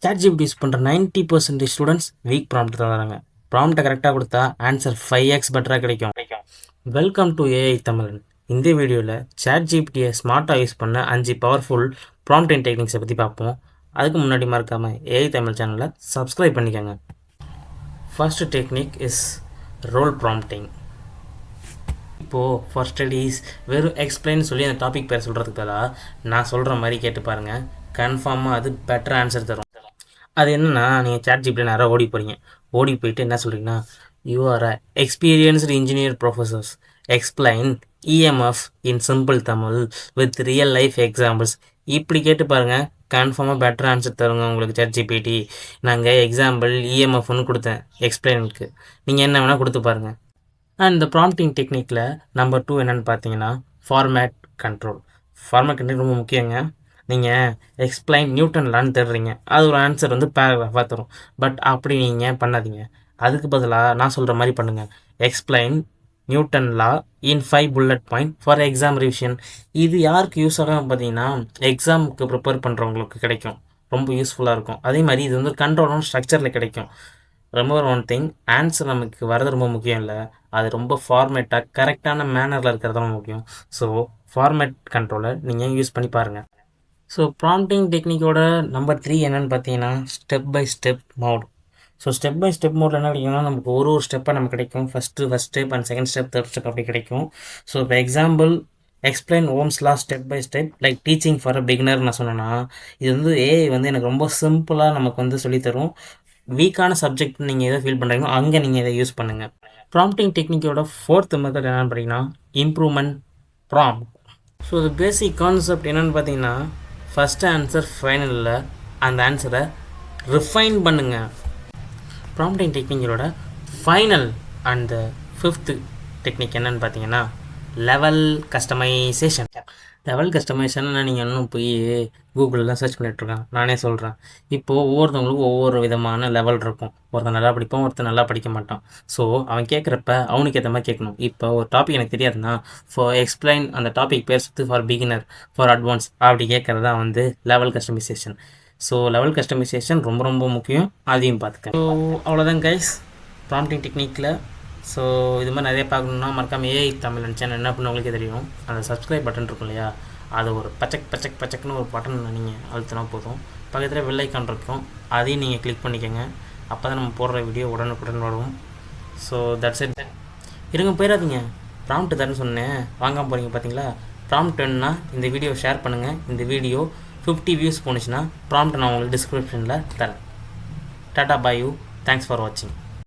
ChatGPT use பண்ணுற 90% students week prompt தான் வராங்க. ப்ராம்ப்டை கரெக்டாக கொடுத்தா ஆன்சர் 5x பெட்டராக கிடைக்கும். வெல்கம் டு ஏஐ தமிழன். இந்த வீடியோவில் ChatGPTயை ஸ்மார்ட்டாக யூஸ் பண்ண 5 பவர்ஃபுல் ப்ராம்ப்டிங் டெக்னிக்ஸை பற்றி பார்ப்போம். அதுக்கு முன்னாடி மறக்காமல் ஏஐ தமிழ் சேனலை சப்ஸ்கிரைப் பண்ணிக்கோங்க. First technique is role prompting. இப்போது ஃபார் ஸ்டடீஸ் வெறும் எக்ஸ்பிளைன் சொல்லி அந்த டாபிக் பேர் சொல்கிறதுக்கு பதிலாக நான் சொல்கிற மாதிரி கேட்டு பாருங்கள். கன்ஃபார்மாக அது பெட்டர் ஆன்சர் தரும். அது என்னென்னா, நீங்கள் ChatGPT நேராக ஓடி போகிறீங்க. ஓடி போயிட்டு என்ன சொல்கிறீங்கன்னா, you are a experienced engineer professors explain EMF in simple Tamil with real life examples. இப்படி கேட்டு பாருங்கள், கன்ஃபார்மாக பெட்டர் ஆன்சர் தருங்க உங்களுக்கு ChatGPT. நாங்கள் எக்ஸாம்பிள் இஎம்எஃப்னு கொடுத்தேன் எக்ஸ்பிளைனுக்கு. நீங்கள் என்ன வேணால் கொடுத்து பாருங்கள். அண்ட் இந்த ப்ராம்ப்டிங் டெக்னிக்கில் நம்பர் 2 என்னென்னு பார்த்தீங்கன்னா, ஃபார்மேட் கண்ட்ரோல். ஃபார்மேட் கண்ட்ரோல் ரொம்ப முக்கியங்க. நீங்கள் எக்ஸ்பிளைன் நியூட்டன் லான்னு தேடுறீங்க, அது ஒரு ஆன்சர் வந்து பேராகிராஃபாக தரும். பட் அப்படி நீங்கள் பண்ணாதீங்க. அதுக்கு பதிலாக நான் சொல்கிற மாதிரி பண்ணுங்கள். Explain Newton law in 5 bullet point for exam revision. இது யாருக்கு யூஸ் ஆகும் பார்த்தீங்கன்னா, எக்ஸாமுக்கு ப்ரிப்பேர் பண்ணுறவங்களுக்கு கிடைக்கும், ரொம்ப யூஸ்ஃபுல்லாக இருக்கும். அதே மாதிரி இது வந்து கண்ட்ரோலான ஸ்ட்ரக்சரில் கிடைக்கும். ரிமெம்பர் ஒன் திங், ஆன்சர் நமக்கு வரது ரொம்ப முக்கியம் இல்லை, அது ரொம்ப ஃபார்மேட்டாக கரெக்டான மேனரில் இருக்கிறது ரொம்ப முக்கியம். ஸோ ஃபார்மேட் கண்ட்ரோலை நீங்கள் யூஸ் பண்ணி பாருங்கள். ஸோ ப்ராம்ப்டிங் டெக்னிக்கோட நம்பர் 3 என்னென்னு பார்த்தீங்கன்னா, step by step mode. So step by step மோடில் என்ன கிடைக்கும்னா, நமக்கு ஒரு ஸ்டெப்பாக நமக்கு கிடைக்கும். First step and second step, third step அப்படி கிடைக்கும். ஸோ இப்போ example explain Ohm's law step by step like teaching for a beginner நான் சொன்னேன்னா, இது வந்து ஏஐ வந்து எனக்கு ரொம்ப சிம்பிளாக நமக்கு வந்து சொல்லித்தரும். வீக்கான சப்ஜெக்ட் நீங்கள் எதை ஃபீல் பண்ணுறீங்களோ அங்கே நீங்கள் இதை யூஸ் பண்ணுங்கள். ப்ராம்ப்டிங் டெக்னிக்கோட 4th மெத்தட் என்னென்னு பார்த்தீங்கன்னா, இம்ப்ரூவ்மெண்ட் ப்ராம்ப்ட். ஸோ இது பேசிக் கான்செப்ட் என்னென்னு பார்த்தீங்கன்னா, ஃபஸ்ட்டு ஆன்சர் ஃபைனலில் அந்த ஆன்சரை ரிஃபைன் பண்ணுங்கள். ப்ராம்ப்டிங் டெக்னிக்கோட ஃபைனல் அண்ட் 5th டெக்னிக் என்னென்னு பார்த்தீங்கன்னா, லெவல் கஸ்டமைசேஷன். லெவல் கஸ்டமைசேஷன்னா நீங்கள் இன்னும் போய் கூகுளில் சர்ச் பண்ணிகிட்ருக்கேன். நானே சொல்கிறேன். இப்போது ஒவ்வொருத்தவங்களுக்கும் ஒவ்வொரு விதமான லெவல் இருக்கும். ஒருத்தன் நல்லா படிப்பான், ஒருத்தன் நல்லா படிக்க மாட்டான். ஸோ அவன் கேட்குறப்ப அவனுக்கு ஏற்ற மாதிரி கேட்கணும். இப்போ ஒரு டாபிக் எனக்கு தெரியாதுன்னா, ஃபார் எக்ஸ்பிளைன் அந்த டாபிக் பேர் சுற்று ஃபார் பிகினர், ஃபார் அட்வான்ஸ் அப்படி கேட்குறது தான் வந்து level customisation. So level customisation ரொம்ப ரொம்ப முக்கியம், அதையும் பார்த்துக்கேன். ஸோ அவ்வளோதான் கைஸ் ப்ராம்ப்டிங் டெக்னிக்கில். ஸோ இது மாதிரி நிறைய பார்க்கணுன்னா மறக்காமல் ஏஐ தமிழன் சேனல் என்ன பண்ண உங்களுக்கே தெரியும். அந்த சப்ஸ்கிரைப் பட்டன் இருக்கும் இல்லையா, அது ஒரு பச்சக்குன்னு ஒரு பட்டன் நீங்கள் அழுத்தினா போதும். பக்கத்தில் பெல் ஐக்கான் இருக்கும், அதையும் நீங்கள் கிளிக் பண்ணிக்கோங்க. அப்போ தான் நம்ம போடுற வீடியோ உடனுக்குடன் வரும். So that's it. இருங்க போயிடாதீங்க, ப்ராம்ப்ட் தரேன்னு சொன்னேன், வாங்காமல் போகிறீங்க பார்த்தீங்களா. ப்ராம்ப்ட் வேணுன்னா இந்த வீடியோ ஷேர் பண்ணுங்கள். இந்த வீடியோ 50 வியூஸ் போணுச்சுன்னா ப்ராம்ப்ட் நான் உங்களுக்கு டிஸ்கிரிப்ஷனில் தரேன். Tata bye you, thanks for வாட்சிங்.